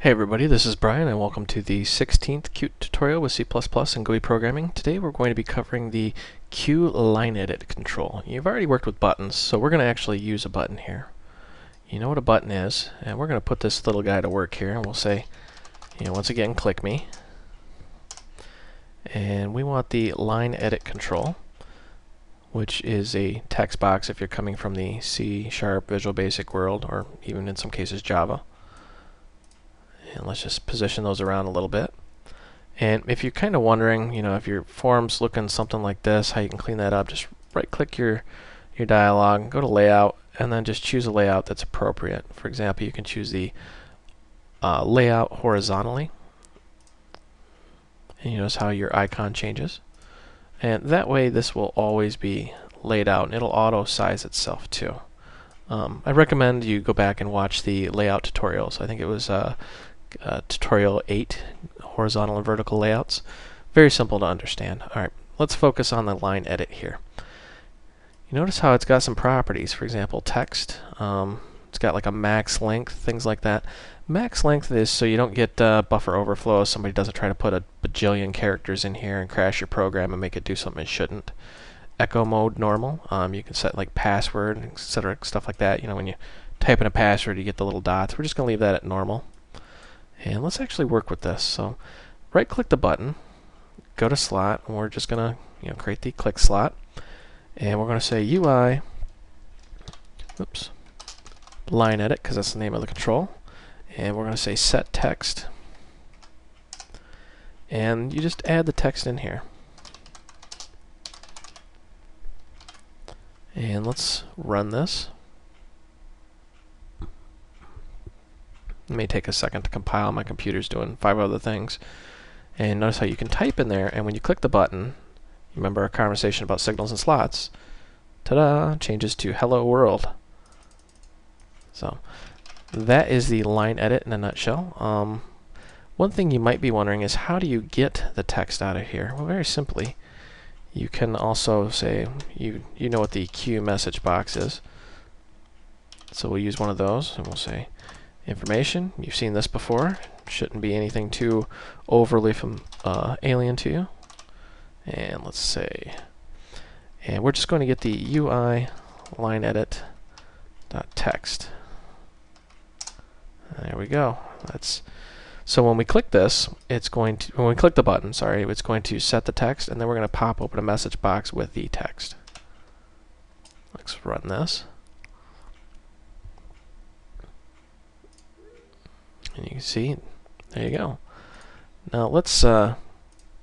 Hey everybody, this is Brian and welcome to the 16th Qt tutorial with C++ and GUI programming. Today we're going to be covering the QLineEdit control. You've already worked with buttons, so we're going to actually use a button here. You know what a button is, and we're going to put this little guy to work here, and we'll say, once again, click me. And we want the line edit control, which is a text box if you're coming from the C# Visual Basic world, or even in some cases Java. And let's just position those around a little bit. And if you're kind of wondering, if your form's looking something like this, how you can clean that up, just right-click your dialog, go to Layout, and then just choose a layout that's appropriate. For example, you can choose the layout horizontally. And you notice how your icon changes. And that way, this will always be laid out, and it'll auto-size itself too. I recommend you go back and watch the layout tutorials. I think it was tutorial 8, horizontal and vertical layouts. Very simple to understand. Alright, let's focus on the line edit here. You notice how it's got some properties. For example, text. It's got like a max length, things like that. Max length is so you don't get buffer overflow. Somebody doesn't try to put a bajillion characters in here and crash your program and make it do something it shouldn't. Echo mode normal. You can set like password, etc., stuff like that. When you type in a password, you get the little dots. We're just going to leave that at normal. And let's actually work with this. So right-click the button, go to slot, and we're just going to create the click slot. And we're going to say UI, line edit, because that's the name of the control. And we're going to say set text. And you just add the text in here. And let's run this. It may take a second to compile. My computer's doing 5 other things. And notice how you can type in there, and when you click the button, you remember our conversation about signals and slots, ta-da, changes to hello world. So that is the line edit in a nutshell. One thing you might be wondering is how do you get the text out of here? Well, very simply, you can also say, you know what the Q message box is. So we'll use one of those, and we'll say information. You've seen this before. Shouldn't be anything too overly alien to you. And let's say, and we're just going to get the UI line edit .text. There we go. So when we click this, when we click the button, it's going to set the text, and then we're going to pop open a message box with the text. Let's run this. And you can see, there you go. Now let's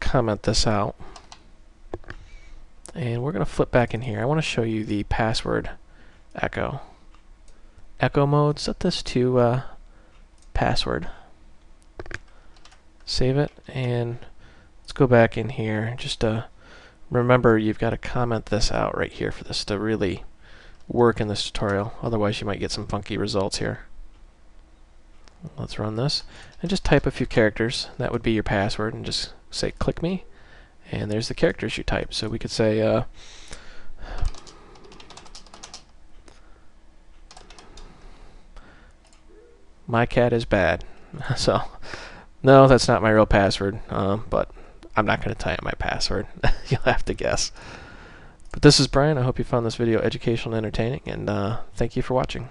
comment this out. And we're going to flip back in here. I want to show you the password echo. Echo mode, set this to password. Save it, and let's go back in here. Just remember, you've got to comment this out right here for this to really work in this tutorial. Otherwise, you might get some funky results here. Let's run this, and just type a few characters. That would be your password, and just say click me, and there's the characters you type. So we could say my cat is bad. So no, that's not my real password, but I'm not going to type my password. You'll have to guess. But this is Brian. I hope you found this video educational and entertaining, and thank you for watching.